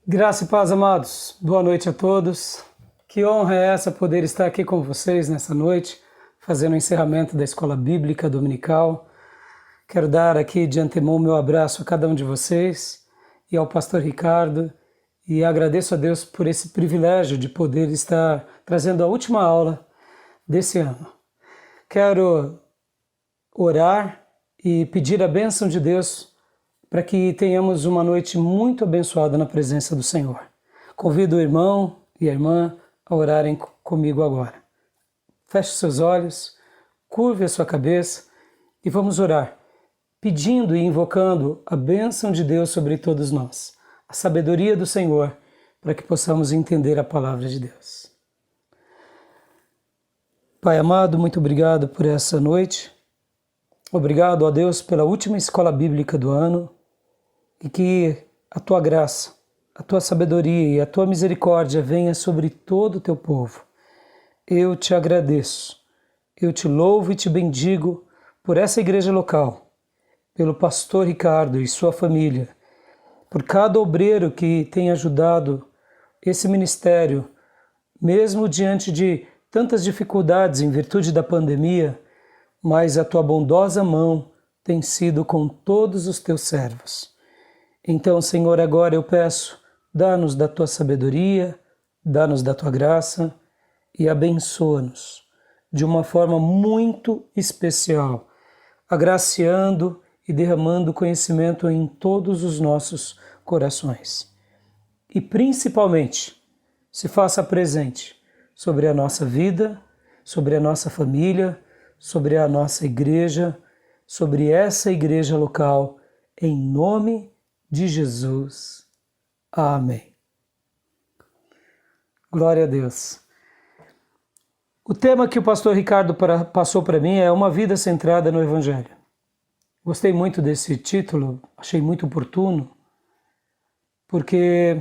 Graça e paz, amados. Boa noite a todos. Que honra é essa poder estar aqui com vocês nessa noite, fazendo o encerramento da Escola Bíblica Dominical. Quero dar aqui de antemão meu abraço a cada um de vocês e ao pastor Ricardo, e agradeço a Deus por esse privilégio de poder estar trazendo a última aula desse ano. Quero orar e pedir a bênção de Deus para que tenhamos uma noite muito abençoada na presença do Senhor. Convido o irmão e a irmã a orarem comigo agora. Feche seus olhos, curve a sua cabeça e vamos orar, pedindo e invocando a bênção de Deus sobre todos nós, a sabedoria do Senhor, para que possamos entender a palavra de Deus. Pai amado, muito obrigado por essa noite. Obrigado a Deus pela última escola bíblica do ano, e que a Tua graça, a Tua sabedoria e a Tua misericórdia venha sobre todo o Teu povo. Eu te agradeço, eu te louvo e te bendigo por essa igreja local, pelo pastor Ricardo e sua família, por cada obreiro que tem ajudado esse ministério, mesmo diante de tantas dificuldades em virtude da pandemia, mas a Tua bondosa mão tem sido com todos os Teus servos. Então, Senhor, agora eu peço, dá-nos da Tua sabedoria, dá-nos da Tua graça e abençoa-nos de uma forma muito especial, agraciando e derramando conhecimento em todos os nossos corações. E principalmente, se faça presente sobre a nossa vida, sobre a nossa família, sobre a nossa igreja, sobre essa igreja local, em nome de Jesus. Amém. Glória a Deus. O tema que o pastor Ricardo passou para mim é uma vida centrada no Evangelho. Gostei muito desse título, achei muito oportuno, porque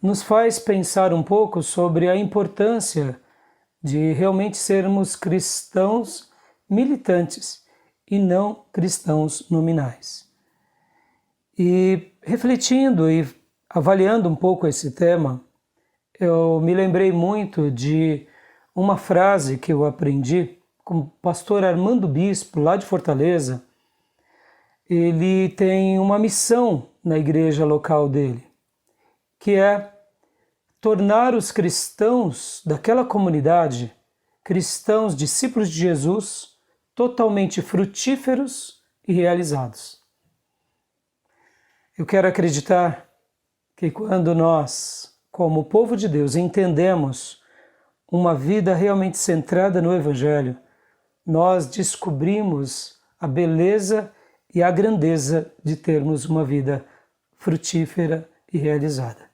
nos faz pensar um pouco sobre a importância de realmente sermos cristãos militantes e não cristãos nominais. E refletindo e avaliando um pouco esse tema, eu me lembrei muito de uma frase que eu aprendi com o pastor Armando Bispo, lá de Fortaleza. Ele tem uma missão na igreja local dele, que é tornar os cristãos daquela comunidade, cristãos discípulos de Jesus, totalmente frutíferos e realizados. Eu quero acreditar que quando nós, como povo de Deus, entendemos uma vida realmente centrada no Evangelho, nós descobrimos a beleza e a grandeza de termos uma vida frutífera e realizada.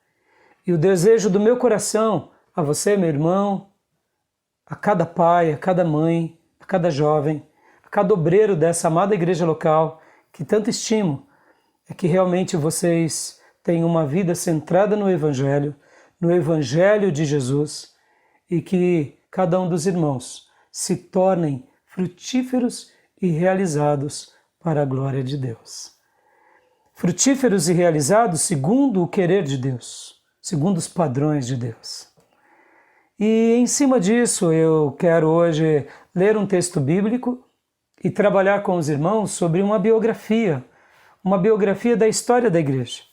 E o desejo do meu coração a você, meu irmão, a cada pai, a cada mãe, a cada jovem, a cada obreiro dessa amada igreja local, que tanto estimo, é que realmente vocês tenham uma vida centrada no Evangelho de Jesus, e que cada um dos irmãos se tornem frutíferos e realizados para a glória de Deus. Frutíferos e realizados segundo o querer de Deus, segundo os padrões de Deus. E em cima disso eu quero hoje ler um texto bíblico e trabalhar com os irmãos sobre uma biografia da história da igreja.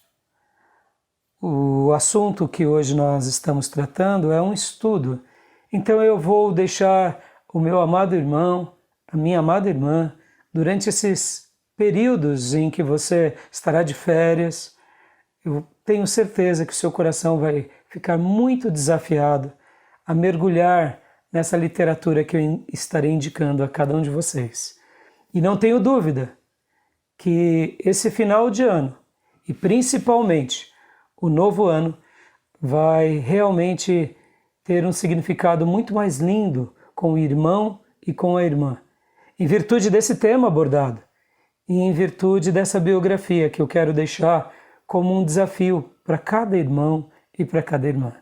O assunto que hoje nós estamos tratando é um estudo, então eu vou deixar o meu amado irmão, a minha amada irmã, durante esses períodos em que você estará de férias. Eu tenho certeza que o seu coração vai ficar muito desafiado a mergulhar nessa literatura que eu estarei indicando a cada um de vocês. E não tenho dúvida que esse final de ano, e principalmente o novo ano, vai realmente ter um significado muito mais lindo com o irmão e com a irmã, em virtude desse tema abordado e em virtude dessa biografia que eu quero deixar como um desafio para cada irmão e para cada irmã.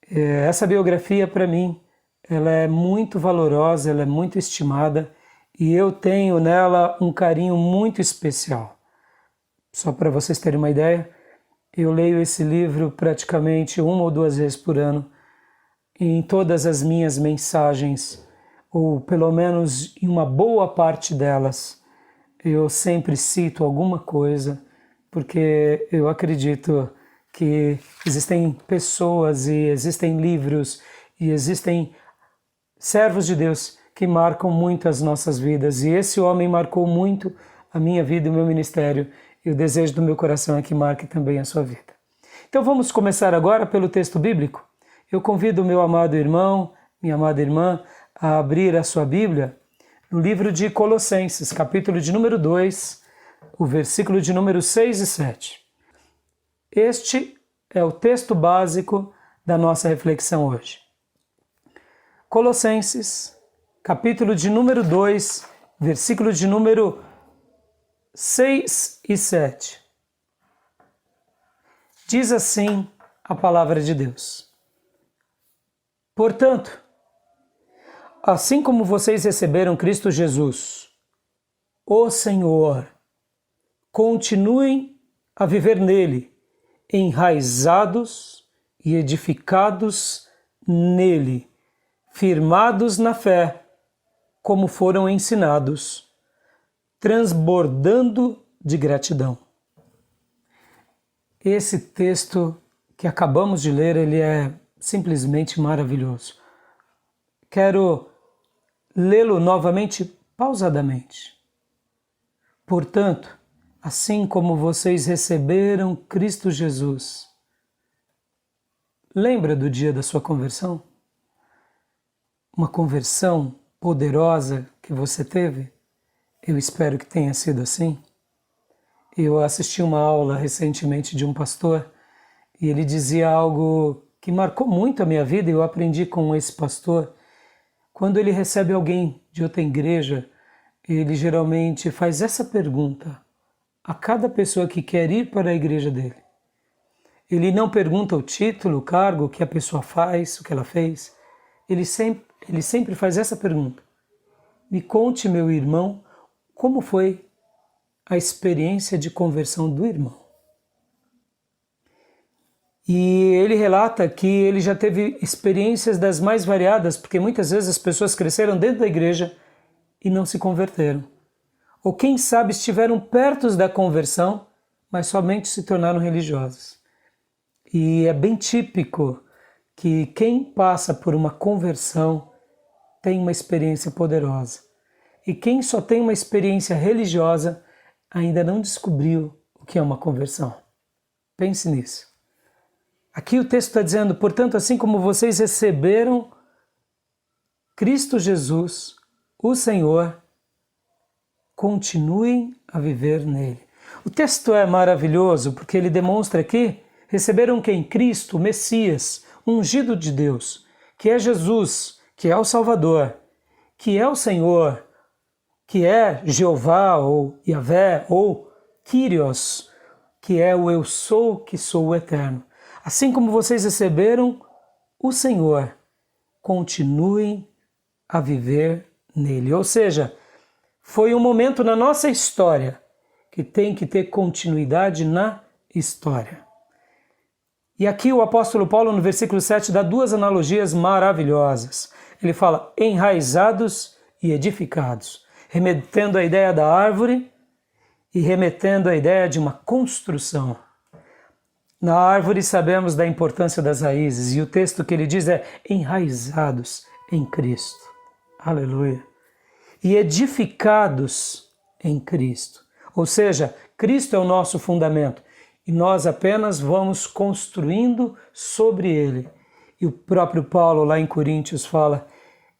Essa biografia, para mim, ela é muito valorosa, ela é muito estimada, e eu tenho nela um carinho muito especial. Só para vocês terem uma ideia, Eu leio esse livro praticamente 1 ou 2 vezes por ano, em todas as minhas mensagens, ou pelo menos em uma boa parte delas, eu sempre cito alguma coisa, porque eu acredito que existem pessoas e existem livros e existem servos de Deus que marcam muito as nossas vidas. E esse homem marcou muito a minha vida e o meu ministério. E o desejo do meu coração é que marque também a sua vida. Então vamos começar agora pelo texto bíblico. Eu convido o meu amado irmão, minha amada irmã, a abrir a sua Bíblia no livro de Colossenses, capítulo de número 2, o versículo de número 6 e 7. Este é o texto básico da nossa reflexão hoje. Colossenses, capítulo de número 2, versículo de número 6 e 7. Diz assim a palavra de Deus. Portanto, assim como vocês receberam Cristo Jesus, o Senhor, continuem a viver nele, enraizados e edificados nele, firmados na fé, como foram ensinados, transbordando de gratidão. Esse texto que acabamos de ler, ele é simplesmente maravilhoso. Quero lê-lo novamente pausadamente. Portanto, assim como vocês receberam Cristo Jesus. Lembra do dia da sua conversão? Uma conversão poderosa que você teve? Eu espero que tenha sido assim. Eu assisti uma aula recentemente de um pastor e ele dizia algo que marcou muito a minha vida e eu aprendi com esse pastor. Quando ele recebe alguém de outra igreja, ele geralmente faz essa pergunta a cada pessoa que quer ir para a igreja dele. Ele não pergunta o título, o cargo, o que a pessoa faz, o que ela fez. Ele sempre faz essa pergunta. Me conte, meu irmão, como foi a experiência de conversão do irmão. E ele relata que ele já teve experiências das mais variadas, porque muitas vezes as pessoas cresceram dentro da igreja e não se converteram. Ou quem sabe estiveram perto da conversão, mas somente se tornaram religiosos. E é bem típico que quem passa por uma conversão tem uma experiência poderosa. E quem só tem uma experiência religiosa ainda não descobriu o que é uma conversão. Pense nisso. Aqui o texto está dizendo, portanto, assim como vocês receberam Cristo Jesus, o Senhor, continuem a viver nele. O texto é maravilhoso porque ele demonstra aqui, receberam quem? Cristo, o Messias, ungido de Deus, que é Jesus, que é o Salvador, que é o Senhor, que é Jeová ou Yahvé ou Kyrios, que é o eu sou, que sou o eterno. Assim como vocês receberam o Senhor, continuem a viver nele. Ou seja, foi um momento na nossa história que tem que ter continuidade na história. E aqui o apóstolo Paulo, no versículo 7, dá 2 analogias maravilhosas. Ele fala enraizados e edificados, remetendo a ideia da árvore e remetendo a ideia de uma construção. Na árvore sabemos da importância das raízes e o texto que ele diz é enraizados em Cristo. Aleluia. E edificados em Cristo. Ou seja, Cristo é o nosso fundamento e nós apenas vamos construindo sobre ele. E o próprio Paulo lá em Coríntios fala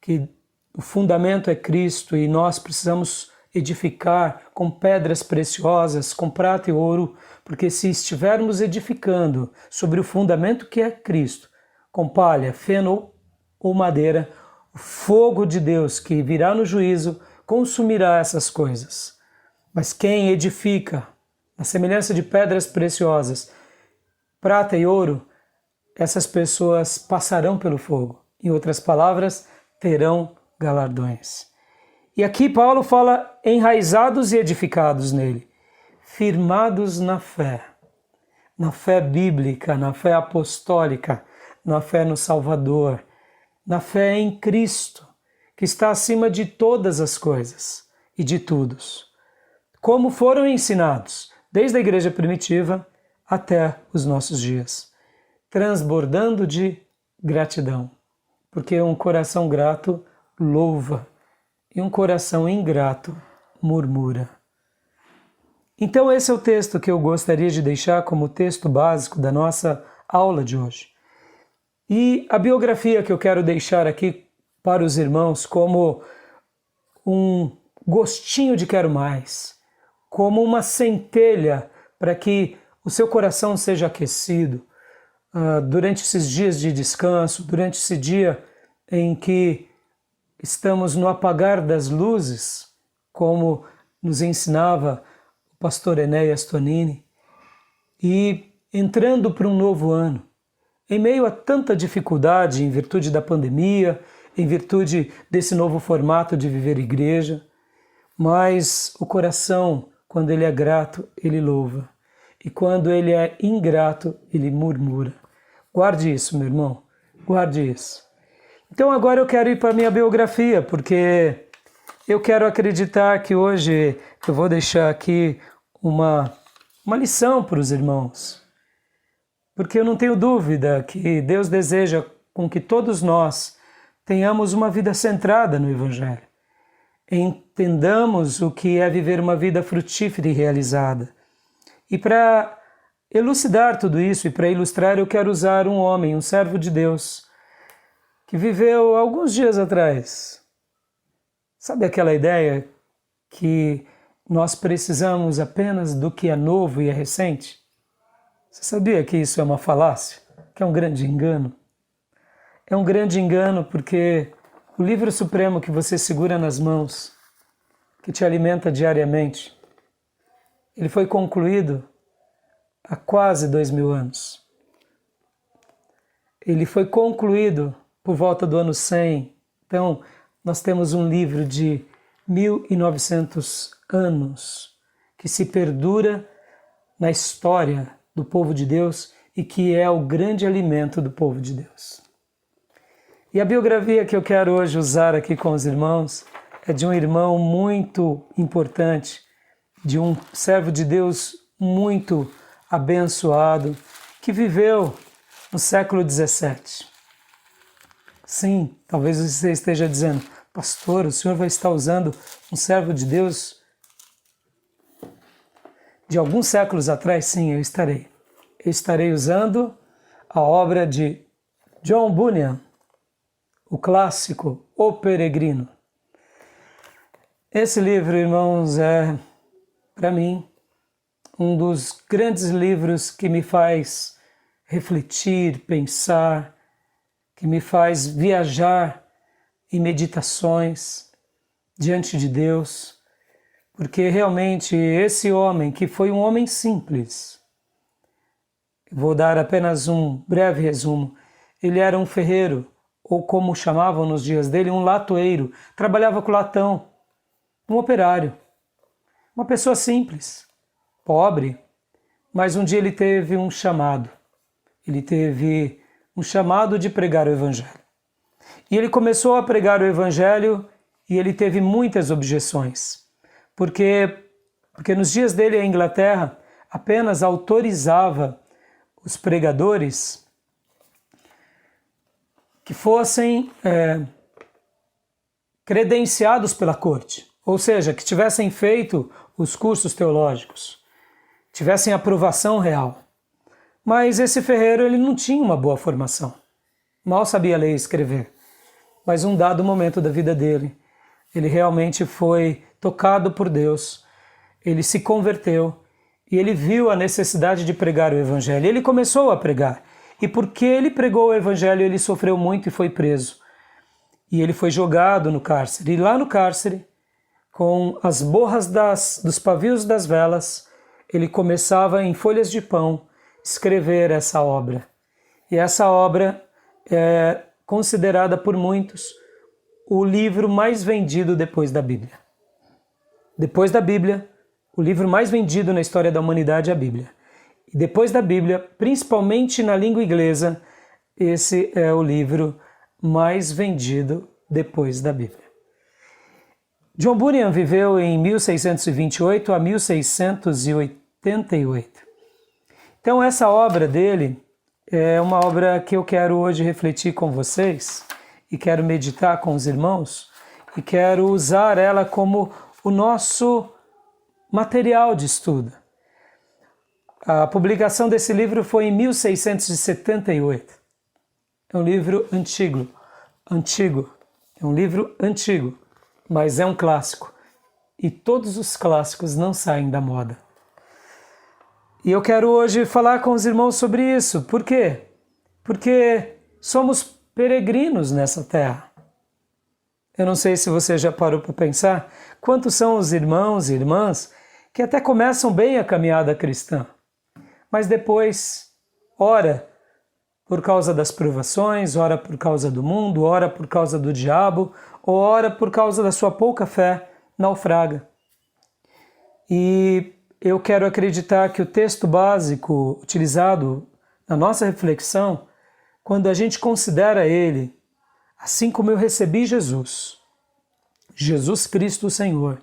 que o fundamento é Cristo e nós precisamos edificar com pedras preciosas, com prata e ouro, porque se estivermos edificando sobre o fundamento que é Cristo, com palha, feno ou madeira, o fogo de Deus que virá no juízo consumirá essas coisas. Mas quem edifica na semelhança de pedras preciosas, prata e ouro, essas pessoas passarão pelo fogo. Em outras palavras, terão galardões. E aqui Paulo fala enraizados e edificados nele, firmados na fé. na fé bíblica, na fé apostólica, na fé no Salvador, na fé em Cristo, que está acima de todas as coisas e de todos, como foram ensinados desde a igreja primitiva até os nossos dias, transbordando de gratidão, porque um coração grato louva e um coração ingrato murmura. Então esse é o texto que eu gostaria de deixar como texto básico da nossa aula de hoje. E a biografia que eu quero deixar aqui para os irmãos como um gostinho de quero mais, como uma centelha para que o seu coração seja aquecido durante esses dias de descanso, durante esse dia em que estamos no apagar das luzes, como nos ensinava o pastor Enéas Tonini, e entrando para um novo ano, em meio a tanta dificuldade, em virtude da pandemia, em virtude desse novo formato de viver igreja, mas o coração, quando ele é grato, ele louva, e quando ele é ingrato, ele murmura. Guarde isso, meu irmão, guarde isso. Então agora eu quero ir para a minha biografia, porque eu quero acreditar que hoje eu vou deixar aqui uma lição para os irmãos. Porque eu não tenho dúvida que Deus deseja com que todos nós tenhamos uma vida centrada no Evangelho. Entendamos o que é viver uma vida frutífera e realizada. E para elucidar tudo isso e para ilustrar, eu quero usar um homem, um servo de Deus, que viveu alguns dias atrás. Sabe aquela ideia que nós precisamos apenas do que é novo e é recente? Você sabia que isso é uma falácia? Que é um grande engano? É um grande engano porque o livro supremo que você segura nas mãos, que te alimenta diariamente, ele foi concluído há quase 2000 anos. Ele foi concluído por volta do ano 100. Então, nós temos um livro de 1900 anos que se perdura na história do povo de Deus e que é o grande alimento do povo de Deus. E a biografia que eu quero hoje usar aqui com os irmãos é de um irmão muito importante, de um servo de Deus muito abençoado, que viveu no século XVII. Sim, talvez você esteja dizendo, pastor, o senhor vai estar usando um servo de Deus de alguns séculos atrás? Sim, eu estarei. Eu estarei usando a obra de John Bunyan, o clássico O Peregrino. Esse livro, irmãos, é, para mim, um dos grandes livros que me faz refletir, pensar, que me faz viajar em meditações diante de Deus, porque realmente esse homem, que foi um homem simples, vou dar apenas um breve resumo, ele era um ferreiro, ou como chamavam nos dias dele, um latoeiro, trabalhava com latão, um operário, uma pessoa simples, pobre, mas um dia ele teve um chamado. Ele teve um chamado de pregar o Evangelho. E ele começou a pregar o Evangelho e ele teve muitas objeções. Porque nos dias dele a Inglaterra apenas autorizava os pregadores que fossem credenciados pela corte. Ou seja, que tivessem feito os cursos teológicos, tivessem aprovação real. Mas esse ferreiro ele não tinha uma boa formação, mal sabia ler e escrever. Mas um dado momento da vida dele, ele realmente foi tocado por Deus, ele se converteu e ele viu a necessidade de pregar o Evangelho. Ele começou a pregar e porque ele pregou o Evangelho ele sofreu muito e foi preso. E ele foi jogado no cárcere. E lá no cárcere, com as borras dos pavios das velas, ele começava em folhas de pão escrever essa obra. E essa obra é considerada por muitos o livro mais vendido depois da Bíblia. Depois da Bíblia, o livro mais vendido na história da humanidade é a Bíblia. E depois da Bíblia, principalmente na língua inglesa, esse é o livro mais vendido depois da Bíblia. John Bunyan viveu em 1628 a 1688. Então essa obra dele é uma obra que eu quero hoje refletir com vocês e quero meditar com os irmãos e quero usar ela como o nosso material de estudo. A publicação desse livro foi em 1678. É um livro antigo. É um livro antigo, mas é um clássico. E todos os clássicos não saem da moda. E eu quero hoje falar com os irmãos sobre isso. Por quê? Porque somos peregrinos nessa terra. Eu não sei se você já parou para pensar quantos são os irmãos e irmãs que até começam bem a caminhada cristã, mas depois, ora por causa das provações, ora por causa do mundo, ora por causa do diabo, ou ora por causa da sua pouca fé, naufraga. E eu quero acreditar que o texto básico utilizado na nossa reflexão, quando a gente considera ele, assim como eu recebi Jesus Cristo o Senhor,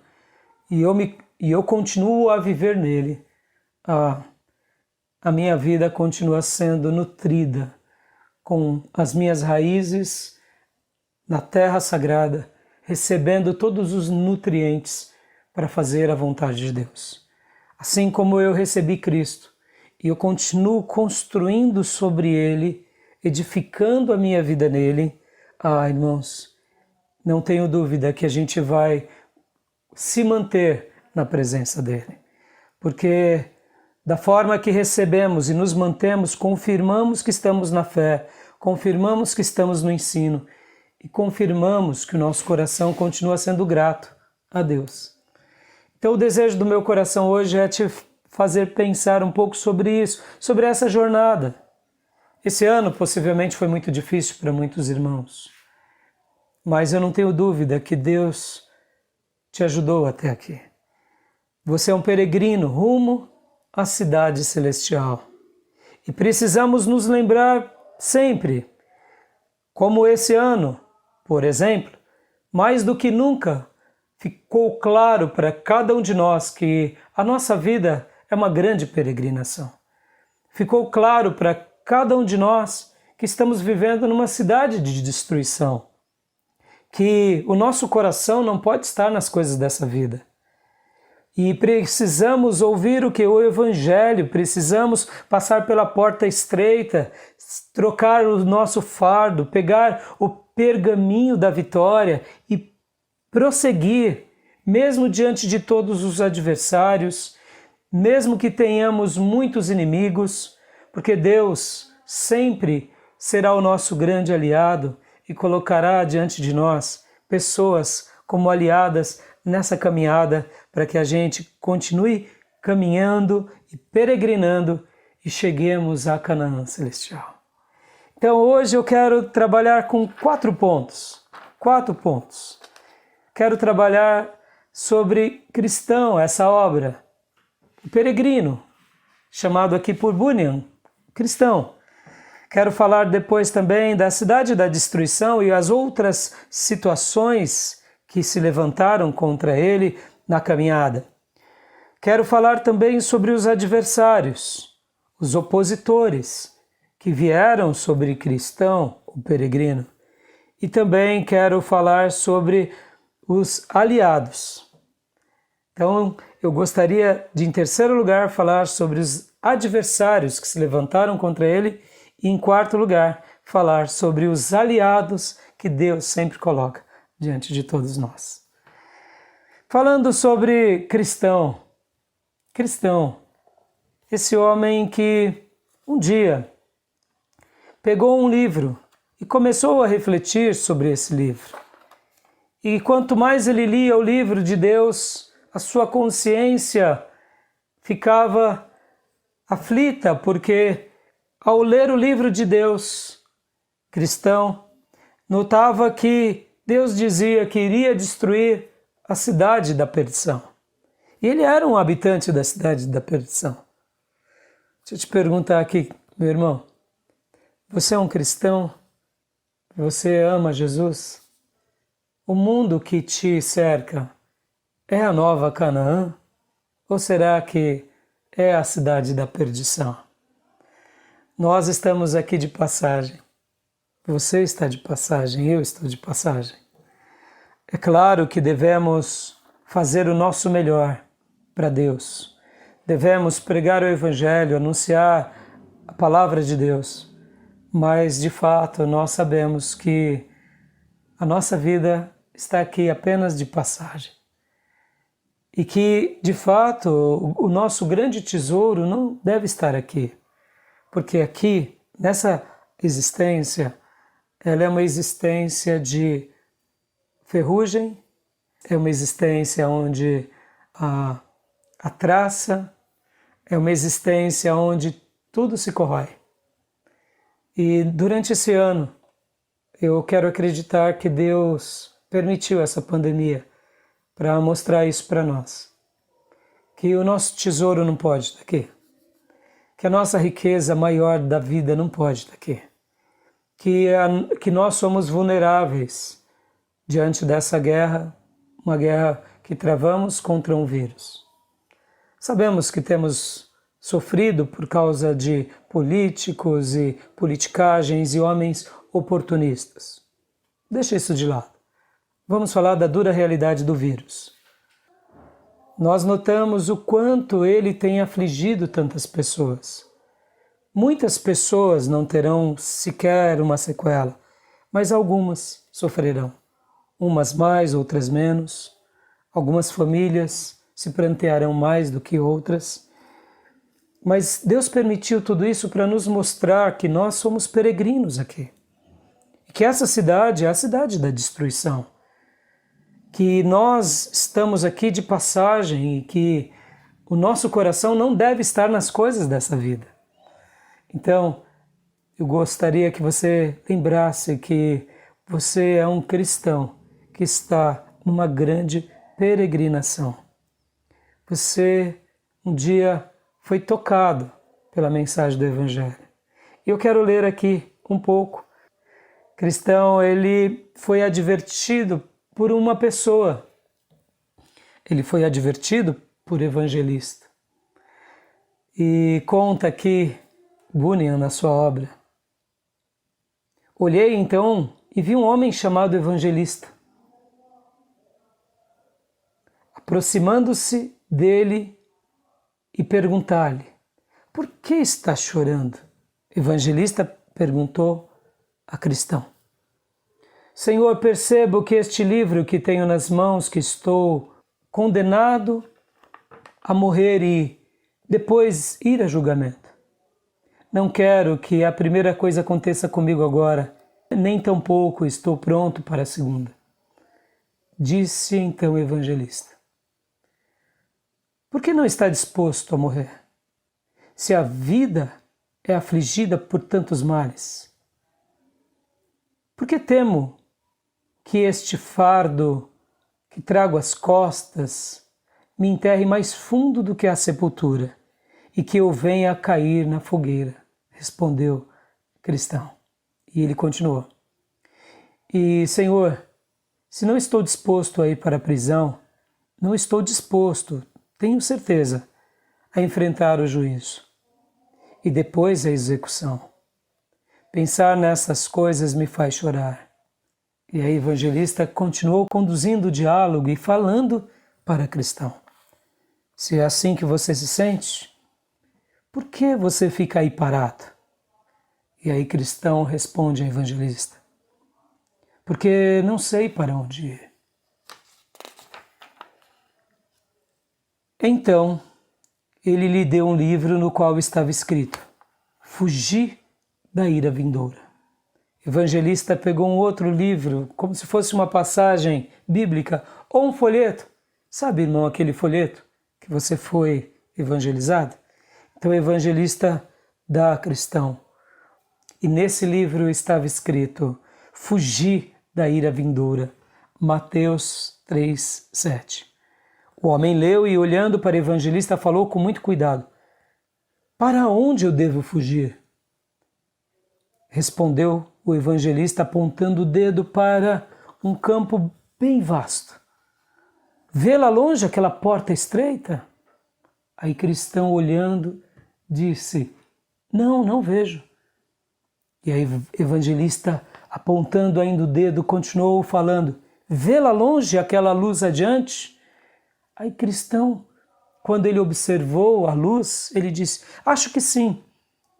e eu continuo a viver nele, a minha vida continua sendo nutrida com as minhas raízes na terra sagrada, recebendo todos os nutrientes para fazer a vontade de Deus. Assim como eu recebi Cristo, e eu continuo construindo sobre ele, edificando a minha vida nele, irmãos, não tenho dúvida que a gente vai se manter na presença dele. Porque da forma que recebemos e nos mantemos, confirmamos que estamos na fé, confirmamos que estamos no ensino e confirmamos que o nosso coração continua sendo grato a Deus. Então o desejo do meu coração hoje é te fazer pensar um pouco sobre isso, sobre essa jornada. Esse ano possivelmente foi muito difícil para muitos irmãos, mas eu não tenho dúvida que Deus te ajudou até aqui. Você é um peregrino rumo à cidade celestial. E precisamos nos lembrar sempre, como esse ano, por exemplo, mais do que nunca, ficou claro para cada um de nós que a nossa vida é uma grande peregrinação. Ficou claro para cada um de nós que estamos vivendo numa cidade de destruição, que o nosso coração não pode estar nas coisas dessa vida. E precisamos ouvir o que o Evangelho, precisamos passar pela porta estreita, trocar o nosso fardo, pegar o pergaminho da vitória e prosseguir, mesmo diante de todos os adversários, mesmo que tenhamos muitos inimigos, porque Deus sempre será o nosso grande aliado e colocará diante de nós pessoas como aliadas nessa caminhada para que a gente continue caminhando e peregrinando e cheguemos a Canaã celestial. Então hoje eu quero trabalhar com 4 pontos. Quero trabalhar sobre cristão, essa obra, o peregrino, chamado aqui por Bunyan, cristão. Quero falar depois também da cidade da destruição e as outras situações que se levantaram contra ele na caminhada. Quero falar também sobre os adversários, os opositores que vieram sobre cristão, o peregrino. E também quero falar sobre os aliados. Então, eu gostaria de, em terceiro lugar, falar sobre os adversários que se levantaram contra ele e, em quarto lugar, falar sobre os aliados que Deus sempre coloca diante de todos nós. Falando sobre cristão, esse homem que um dia pegou um livro e começou a refletir sobre esse livro. E quanto mais ele lia o livro de Deus, a sua consciência ficava aflita, porque ao ler o livro de Deus, cristão, notava que Deus dizia que iria destruir a cidade da perdição. E ele era um habitante da cidade da perdição. Deixa eu te perguntar aqui, meu irmão, você é um cristão? Você ama Jesus? O mundo que te cerca é a nova Canaã? Ou será que é a cidade da perdição? Nós estamos aqui de passagem. Você está de passagem, eu estou de passagem. É claro que devemos fazer o nosso melhor para Deus. Devemos pregar o Evangelho, anunciar a palavra de Deus. Mas, de fato, nós sabemos que a nossa vida está aqui apenas de passagem. E que, de fato, o nosso grande tesouro não deve estar aqui. Porque aqui, nessa existência, ela é uma existência de ferrugem, é uma existência onde a traça, é uma existência onde tudo se corrói. E durante esse ano, eu quero acreditar que Deus permitiu essa pandemia para mostrar isso para nós. Que o nosso tesouro não pode estar aqui. Que a nossa riqueza maior da vida não pode estar aqui. Que nós somos vulneráveis diante dessa guerra, uma guerra que travamos contra um vírus. Sabemos que temos sofrido por causa de políticos e politicagens e homens oportunistas. Deixa isso de lado. Vamos falar da dura realidade do vírus. Nós notamos o quanto ele tem afligido tantas pessoas. Muitas pessoas não terão sequer uma sequela, mas algumas sofrerão. Umas mais, outras menos. Algumas famílias se prantearão mais do que outras. Mas Deus permitiu tudo isso para nos mostrar que nós somos peregrinos aqui. E que essa cidade é a cidade da destruição. Que nós estamos aqui de passagem e que o nosso coração não deve estar nas coisas dessa vida. Então, eu gostaria que você lembrasse que você é um cristão que está numa grande peregrinação. Você um dia foi tocado pela mensagem do Evangelho. E eu quero ler aqui um pouco. O cristão, ele foi advertido por uma pessoa. Ele foi advertido por evangelista. E conta aqui Bunyan na sua obra. Olhei então e vi um homem chamado evangelista. Aproximando-se dele e perguntar-lhe: por que está chorando? Evangelista perguntou a cristão: Senhor, percebo que este livro que tenho nas mãos, que estou condenado a morrer e depois ir a julgamento. Não quero que a primeira coisa aconteça comigo agora, nem tampouco estou pronto para a segunda. Disse então o evangelista: por que não está disposto a morrer? Se a vida é afligida por tantos males, por que temo que este fardo que trago às costas me enterre mais fundo do que a sepultura e que eu venha a cair na fogueira? Respondeu o cristão. E ele continuou: e, Senhor, se não estou disposto a ir para a prisão, não estou disposto, tenho certeza, a enfrentar o juízo e depois a execução. Pensar nessas coisas me faz chorar. E a evangelista continuou conduzindo o diálogo e falando para cristão: se é assim que você se sente, por que você fica aí parado? E aí cristão responde ao evangelista: porque não sei para onde ir. Então, ele lhe deu um livro no qual estava escrito: Fugir da ira vindoura. O evangelista pegou um outro livro, como se fosse uma passagem bíblica, ou um folheto. Sabe, irmão, aquele folheto que você foi evangelizado? Então o evangelista dá a cristão. E nesse livro estava escrito: Fugir da ira vindoura. Mateus 3:7. O homem leu e, olhando para o evangelista, falou com muito cuidado: Para onde eu devo fugir? Respondeu o evangelista apontando o dedo para um campo bem vasto. Vê lá longe aquela porta estreita? Aí Cristão, olhando, disse: Não, não vejo. E aí evangelista, apontando ainda o dedo, continuou falando: Vê lá longe aquela luz adiante? Aí Cristão, quando ele observou a luz, ele disse: Acho que sim.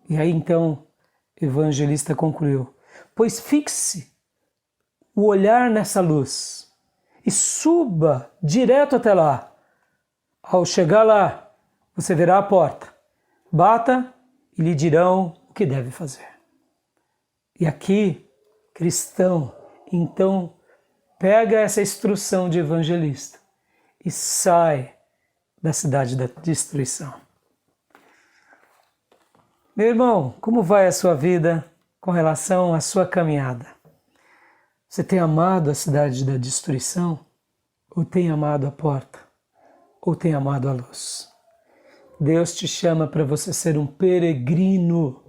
E aí então evangelista concluiu: Pois fixe o olhar nessa luz e suba direto até lá. Ao chegar lá, você verá a porta. Bata e lhe dirão o que deve fazer. E aqui, Cristão, então, pega essa instrução de evangelista e sai da cidade da destruição. Meu irmão, como vai a sua vida com relação à sua caminhada? Você tem amado a cidade da destruição? Ou tem amado a porta? Ou tem amado a luz? Deus te chama para você ser um peregrino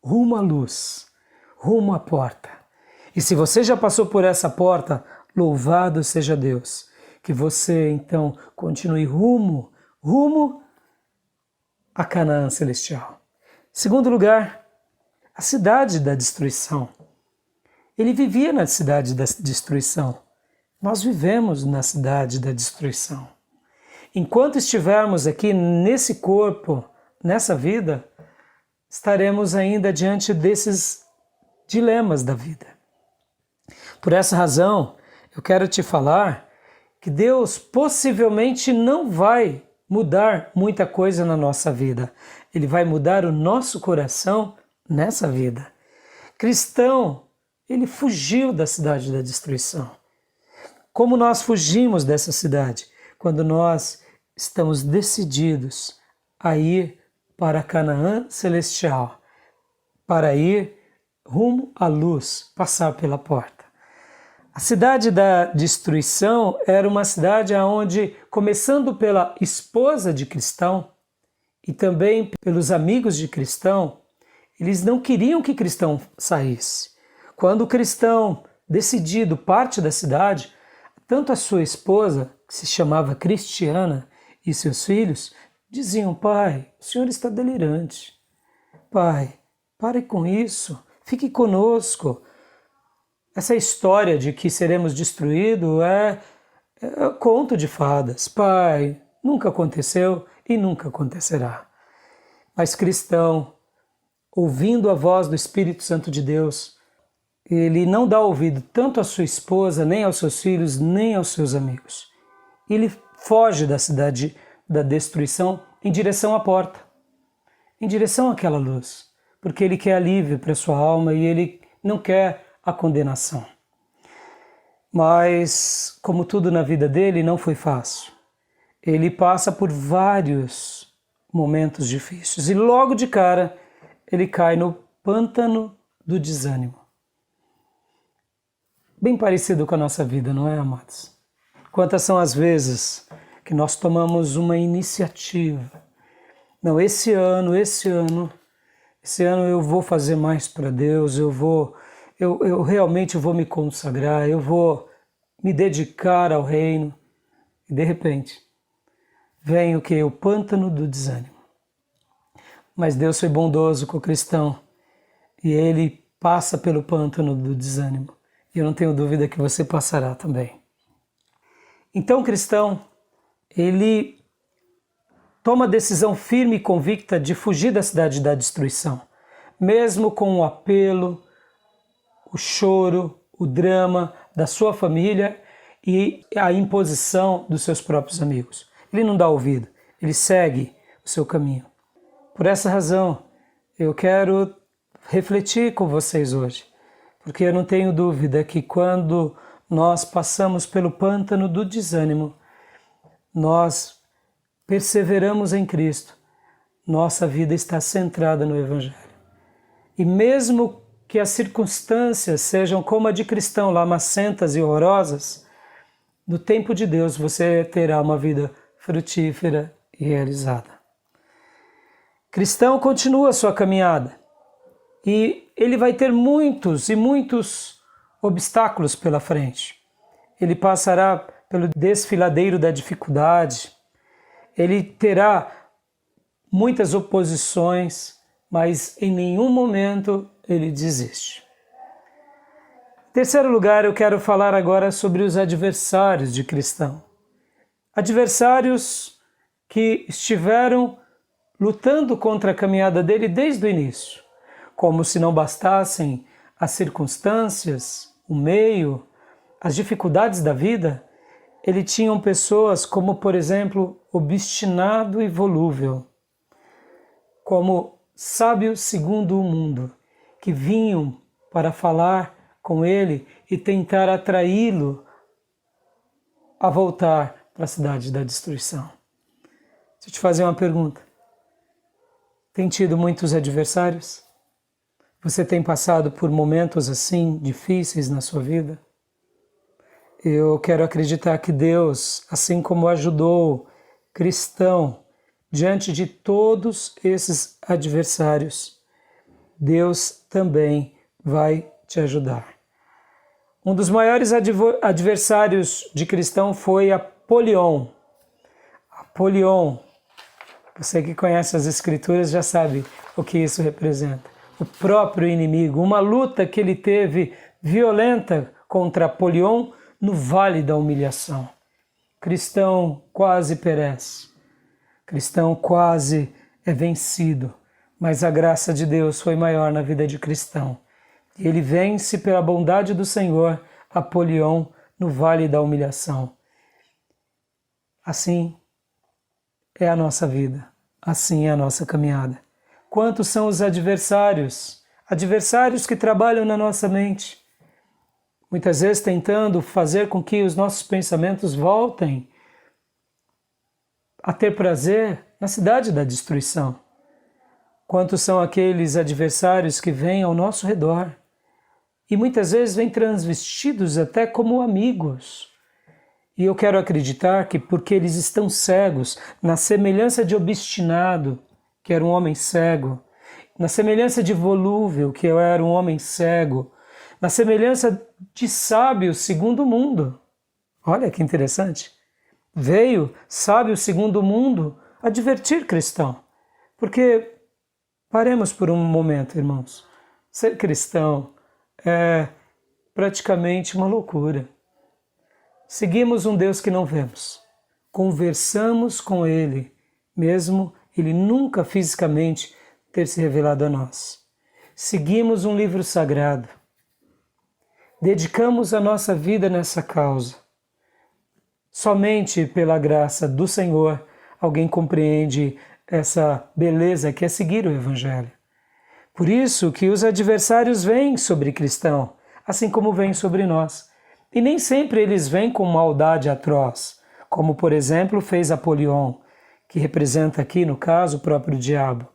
rumo à luz, rumo à porta. E se você já passou por essa porta, louvado seja Deus, que você então continue rumo a Canaã celestial. Segundo lugar, a cidade da destruição. Ele vivia na cidade da destruição. Nós vivemos na cidade da destruição. Enquanto estivermos aqui nesse corpo, nessa vida, estaremos ainda diante desses dilemas da vida. Por essa razão, eu quero te falar que Deus possivelmente não vai mudar muita coisa na nossa vida. Ele vai mudar o nosso coração nessa vida. Cristão, ele fugiu da cidade da destruição. Como nós fugimos dessa cidade? Quando nós estamos decididos a ir para Canaã celestial, para ir rumo à luz, passar pela porta. A cidade da destruição era uma cidade onde, começando pela esposa de Cristão e também pelos amigos de Cristão, eles não queriam que Cristão saísse. Quando o Cristão, decidido, parte da cidade, tanto a sua esposa, que se chamava Cristiana, e seus filhos diziam: Pai, o senhor está delirante. Pai, pare com isso, fique conosco. Essa história de que seremos destruídos é conto de fadas. Pai, nunca aconteceu e nunca acontecerá. Mas Cristão, ouvindo a voz do Espírito Santo de Deus, ele não dá ouvido tanto à sua esposa, nem aos seus filhos, nem aos seus amigos. Ele foge da cidade da destruição em direção à porta, em direção àquela luz, porque ele quer alívio para sua alma e ele não quer a condenação. Mas, como tudo na vida dele, não foi fácil. Ele passa por vários momentos difíceis e logo de cara ele cai no pântano do desânimo. Bem parecido com a nossa vida, não é, amados? Quantas são as vezes que nós tomamos uma iniciativa? Não, esse ano eu vou fazer mais para Deus, eu realmente vou me consagrar, eu vou me dedicar ao reino. E de repente, vem o que? O pântano do desânimo. Mas Deus foi bondoso com o cristão e ele passa pelo pântano do desânimo. E eu não tenho dúvida que você passará também. Então, cristão, ele toma a decisão firme e convicta de fugir da cidade da destruição, mesmo com o apelo, o choro, o drama da sua família e a imposição dos seus próprios amigos. Ele não dá ouvido, ele segue o seu caminho. Por essa razão, eu quero refletir com vocês hoje, porque eu não tenho dúvida que quando nós passamos pelo pântano do desânimo, nós perseveramos em Cristo, nossa vida está centrada no Evangelho. E mesmo que as circunstâncias sejam como a de cristão, lamacentas e horrorosas, no tempo de Deus você terá uma vida frutífera e realizada. cristão continua a sua caminhada e ele vai ter muitos e muitos obstáculos pela frente. Ele passará pelo desfiladeiro da dificuldade, ele terá muitas oposições, mas em nenhum momento ele desiste. Em terceiro lugar, eu quero falar agora sobre os adversários de cristão. Adversários que estiveram lutando contra a caminhada dele desde o início. Como se não bastassem as circunstâncias, o meio, as dificuldades da vida, ele tinha pessoas como, por exemplo, obstinado e volúvel, como sábio segundo o mundo, que vinham para falar com ele e tentar atraí-lo a voltar para a cidade da destruição. Deixa eu te fazer uma pergunta. Tem tido muitos adversários? Você tem passado por momentos assim difíceis na sua vida? Eu quero acreditar que Deus, assim como ajudou cristão diante de todos esses adversários, Deus também vai te ajudar. Um dos maiores adversários de cristão foi Apolion. Apolion, você que conhece as Escrituras já sabe o que isso representa. O próprio inimigo, uma luta que ele teve violenta contra Apolion no Vale da Humilhação. Cristão quase perece, cristão quase é vencido, mas a graça de Deus foi maior na vida de cristão. E ele vence pela bondade do Senhor Apolion no Vale da Humilhação. Assim é a nossa vida, assim é a nossa caminhada. Quantos são os adversários? Adversários que trabalham na nossa mente, muitas vezes tentando fazer com que os nossos pensamentos voltem a ter prazer na cidade da destruição. Quantos são aqueles adversários que vêm ao nosso redor e muitas vezes vêm transvestidos até como amigos. E eu quero acreditar que porque eles estão cegos, na semelhança de obstinado, que era um homem cego, na semelhança de volúvel, que eu era um homem cego, na semelhança de sábio segundo o mundo. Olha que interessante. Veio sábio segundo o mundo advertir cristão. Porque, paremos por um momento, irmãos, ser cristão é praticamente uma loucura. Seguimos um Deus que não vemos, conversamos com Ele, mesmo Ele nunca fisicamente ter se revelado a nós. Seguimos um livro sagrado, dedicamos a nossa vida nessa causa. Somente pela graça do Senhor alguém compreende essa beleza que é seguir o Evangelho. Por isso que os adversários vêm sobre cristão, assim como vêm sobre nós. E nem sempre eles vêm com maldade atroz, como por exemplo fez Apolion, que representa aqui no caso o próprio diabo.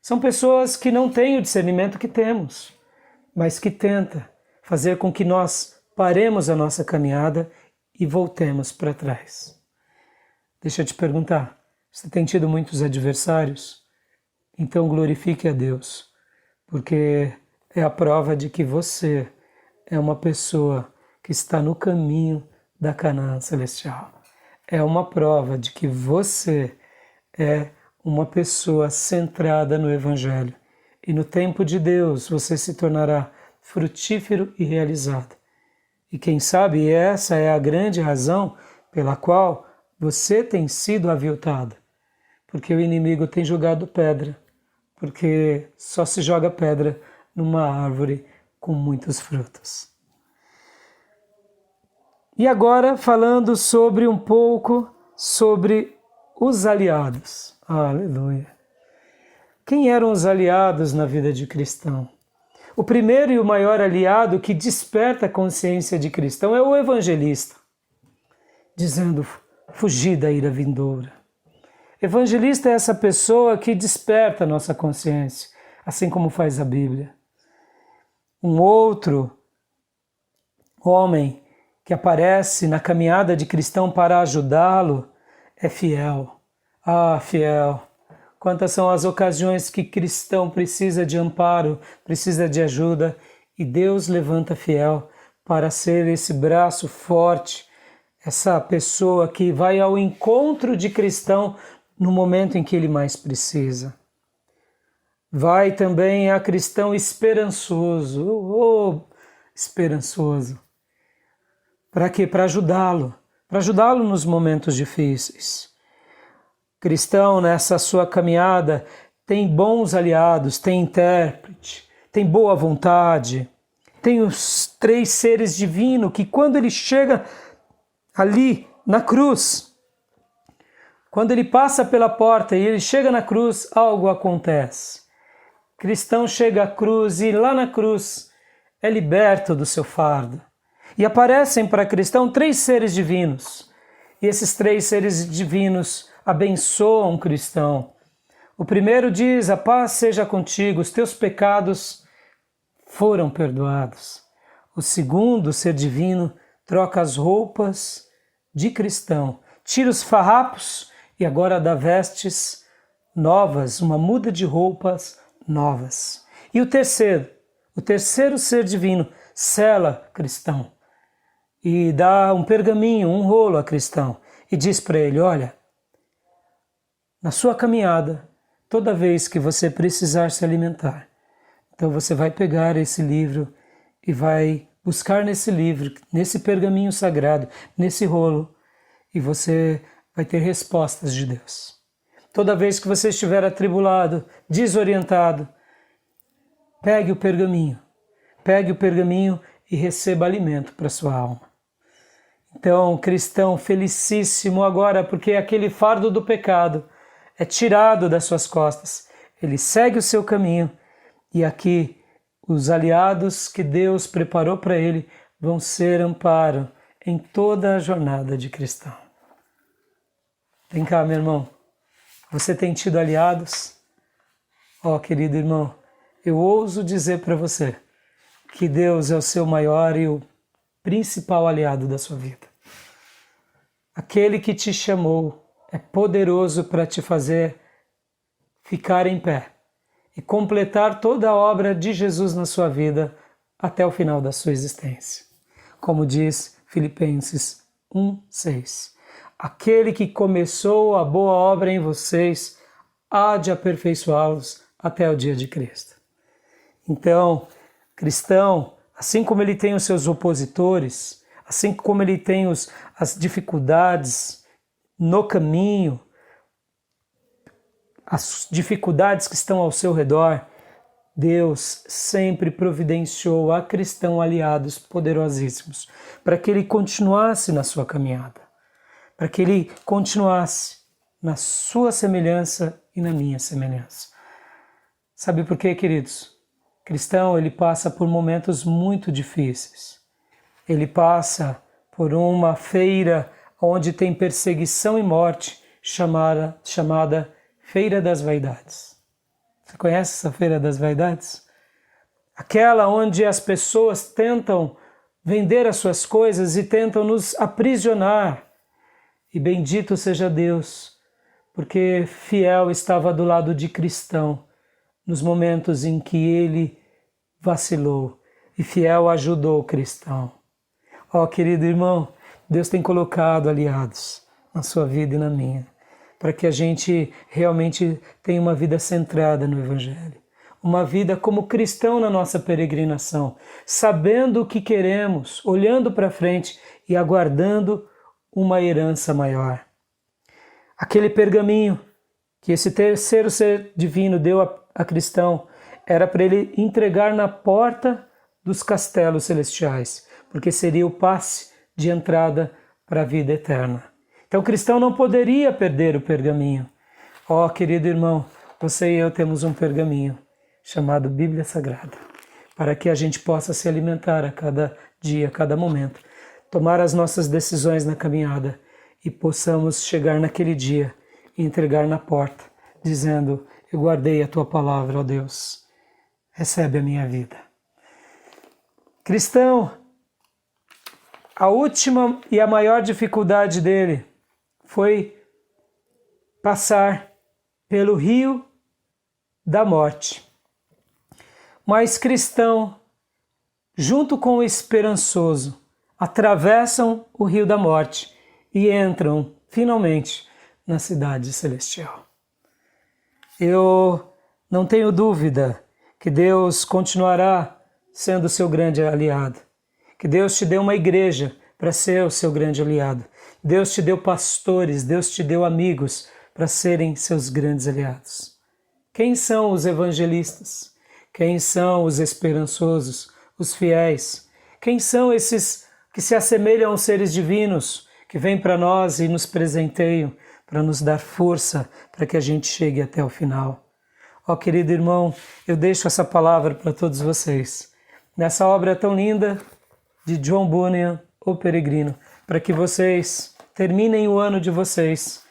São pessoas que não têm o discernimento que temos, mas que tenta fazer com que nós paremos a nossa caminhada e voltemos para trás. Deixa eu te perguntar, você tem tido muitos adversários? Então glorifique a Deus, porque é a prova de que você é uma pessoa que está no caminho da Canaã celestial. É uma prova de que você é uma pessoa centrada no Evangelho. E no tempo de Deus você se tornará frutífero e realizado. E quem sabe essa é a grande razão pela qual você tem sido aviltado. Porque o inimigo tem jogado pedra. Porque só se joga pedra numa árvore com muitos frutos. E agora falando um pouco sobre os aliados. Aleluia. Quem eram os aliados na vida de cristão? O primeiro e o maior aliado que desperta a consciência de cristão é o evangelista, dizendo, fugir da ira vindoura. Evangelista é essa pessoa que desperta a nossa consciência, assim como faz a Bíblia. Um outro homem que aparece na caminhada de cristão para ajudá-lo é fiel. Ah, fiel, quantas são as ocasiões que cristão precisa de amparo, precisa de ajuda, e Deus levanta fiel para ser esse braço forte, essa pessoa que vai ao encontro de cristão no momento em que ele mais precisa. Vai também a cristão esperançoso, esperançoso. Para quê? Para ajudá-lo nos momentos difíceis. Cristão, nessa sua caminhada, tem bons aliados, tem intérprete, tem boa vontade, tem os 3 seres divinos que quando ele chega ali na cruz, quando ele passa pela porta e ele chega na cruz, algo acontece. Cristão chega à cruz e lá na cruz é liberto do seu fardo. E aparecem para cristão 3 seres divinos. E esses 3 seres divinos abençoam o cristão. O primeiro diz: a paz seja contigo, os teus pecados foram perdoados. O segundo ser divino troca as roupas de cristão, tira os farrapos e agora dá vestes novas, uma muda de roupas novas. E o terceiro ser divino sela cristão e dá um pergaminho, um rolo a cristão e diz para ele: olha, na sua caminhada, toda vez que você precisar se alimentar, então você vai pegar esse livro e vai buscar nesse livro, nesse pergaminho sagrado, nesse rolo, e você vai ter respostas de Deus. Toda vez que você estiver atribulado, desorientado, pegue o pergaminho e receba alimento para sua alma. Então, cristão felicíssimo agora, porque aquele fardo do pecado é tirado das suas costas. Ele segue o seu caminho e aqui os aliados que Deus preparou para ele vão ser amparo em toda a jornada de cristão. Vem cá, meu irmão. Você tem tido aliados? Querido irmão, eu ouso dizer para você que Deus é o seu maior e o principal aliado da sua vida. Aquele que te chamou é poderoso para te fazer ficar em pé e completar toda a obra de Jesus na sua vida até o final da sua existência. Como diz Filipenses 1:6. Aquele que começou a boa obra em vocês há de aperfeiçoá-los até o dia de Cristo. Então, cristão, assim como ele tem os seus opositores, assim como ele tem as dificuldades no caminho, as dificuldades que estão ao seu redor, Deus sempre providenciou a cristão aliados poderosíssimos para que ele continuasse na sua caminhada, para que ele continuasse na sua semelhança e na minha semelhança. Sabe por quê, queridos? O cristão, ele passa por momentos muito difíceis. Ele passa por uma feira onde tem perseguição e morte, chamada Feira das Vaidades. Você conhece essa Feira das Vaidades? Aquela onde as pessoas tentam vender as suas coisas e tentam nos aprisionar. E bendito seja Deus, porque fiel estava do lado de cristão nos momentos em que ele vacilou e fiel ajudou o cristão. Querido irmão, Deus tem colocado aliados na sua vida e na minha, para que a gente realmente tenha uma vida centrada no Evangelho. Uma vida como cristão na nossa peregrinação, sabendo o que queremos, olhando para frente e aguardando uma herança maior. Aquele pergaminho que esse terceiro ser divino deu a cristão era para ele entregar na porta dos castelos celestiais, porque seria o passe de entrada para a vida eterna. Então o cristão não poderia perder o pergaminho. Querido irmão, você e eu temos um pergaminho chamado Bíblia Sagrada, para que a gente possa se alimentar a cada dia, a cada momento, tomar as nossas decisões na caminhada e possamos chegar naquele dia e entregar na porta, dizendo: eu guardei a tua palavra, ó Deus, recebe a minha vida. Cristão, a última e a maior dificuldade dele foi passar pelo rio da morte. Mas cristão, junto com o esperançoso, atravessam o rio da morte e entram, finalmente, na cidade celestial. Eu não tenho dúvida que Deus continuará sendo seu grande aliado, que Deus te deu uma igreja para ser o seu grande aliado, Deus te deu pastores, Deus te deu amigos para serem seus grandes aliados. Quem são os evangelistas? Quem são os esperançosos, os fiéis? Quem são esses que se assemelham aos seres divinos, que vêm para nós e nos presenteiam para nos dar força para que a gente chegue até o final? Ó querido irmão, eu deixo essa palavra para todos vocês, nessa obra tão linda de John Bunyan, O Peregrino, para que vocês terminem o ano de vocês,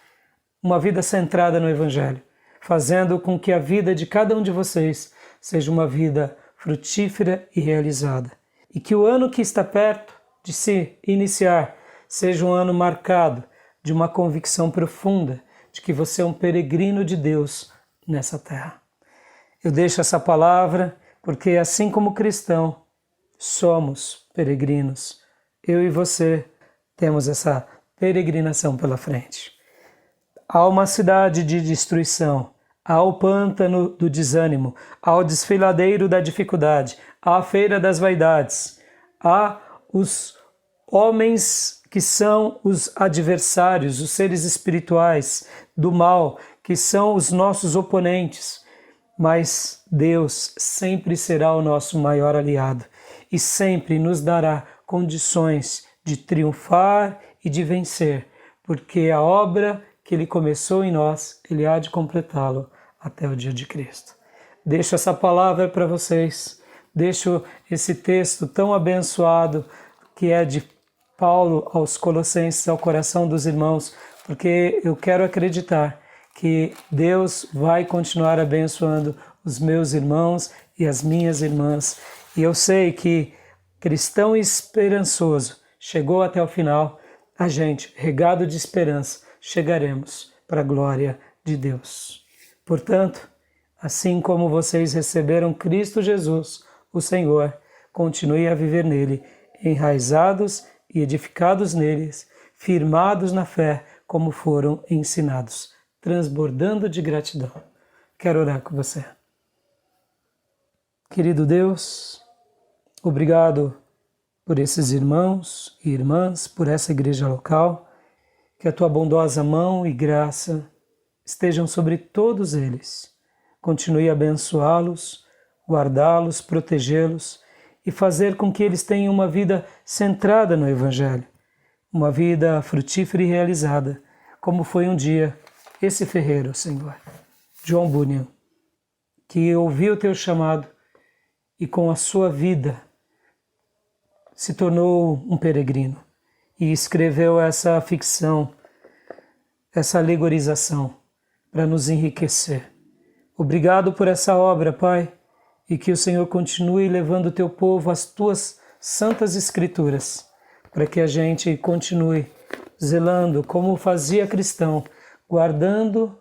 uma vida centrada no Evangelho, fazendo com que a vida de cada um de vocês seja uma vida frutífera e realizada. E que o ano que está perto de se iniciar seja um ano marcado de uma convicção profunda de que você é um peregrino de Deus nessa terra. Eu deixo essa palavra porque, assim como cristão, somos peregrinos. Eu e você temos essa peregrinação pela frente. Há uma cidade de destruição, há o pântano do desânimo, há o desfiladeiro da dificuldade, há a feira das vaidades, há os homens que são os adversários, os seres espirituais do mal, que são os nossos oponentes. Mas Deus sempre será o nosso maior aliado e sempre nos dará condições de triunfar e de vencer, porque a obra que Ele começou em nós, Ele há de completá-lo até o dia de Cristo. Deixo essa palavra para vocês, deixo esse texto tão abençoado que é de Paulo aos Colossenses, ao coração dos irmãos, porque eu quero acreditar que Deus vai continuar abençoando os meus irmãos e as minhas irmãs. E eu sei que cristão esperançoso chegou até o final, a gente, regado de esperança, chegaremos para a glória de Deus. Portanto, assim como vocês receberam Cristo Jesus, o Senhor, continue a viver nele, enraizados e edificados neles, firmados na fé, como foram ensinados, transbordando de gratidão. Quero orar com você. Querido Deus, obrigado por esses irmãos e irmãs, por essa igreja local, que a tua bondosa mão e graça estejam sobre todos eles. Continue a abençoá-los, guardá-los, protegê-los e fazer com que eles tenham uma vida centrada no Evangelho, uma vida frutífera e realizada, como foi um dia esse ferreiro, Senhor, John Bunyan, que ouviu o teu chamado e com a sua vida se tornou um peregrino e escreveu essa ficção, essa alegorização para nos enriquecer. Obrigado por essa obra, Pai, e que o Senhor continue levando o teu povo às tuas santas escrituras, para que a gente continue zelando como fazia cristão, guardando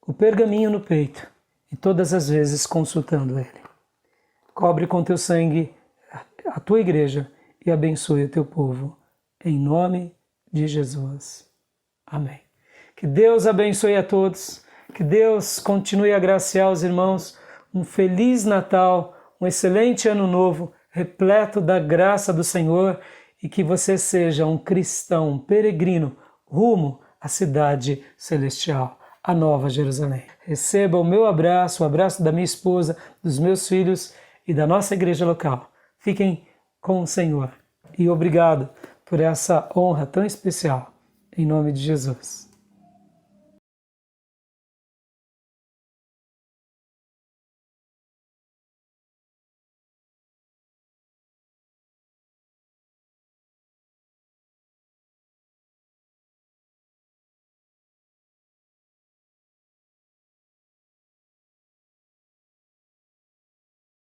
o pergaminho no peito e todas as vezes consultando ele. Cobre com teu sangue a tua igreja e abençoe o teu povo. Em nome de Jesus. Amém. Que Deus abençoe a todos, que Deus continue a agraciar os irmãos. Um feliz Natal, um excelente ano novo, repleto da graça do Senhor e que você seja um cristão, um peregrino, rumo à cidade celestial, a Nova Jerusalém. Receba o meu abraço, o abraço da minha esposa, dos meus filhos e da nossa igreja local. Fiquem com o Senhor e obrigado por essa honra tão especial. Em nome de Jesus.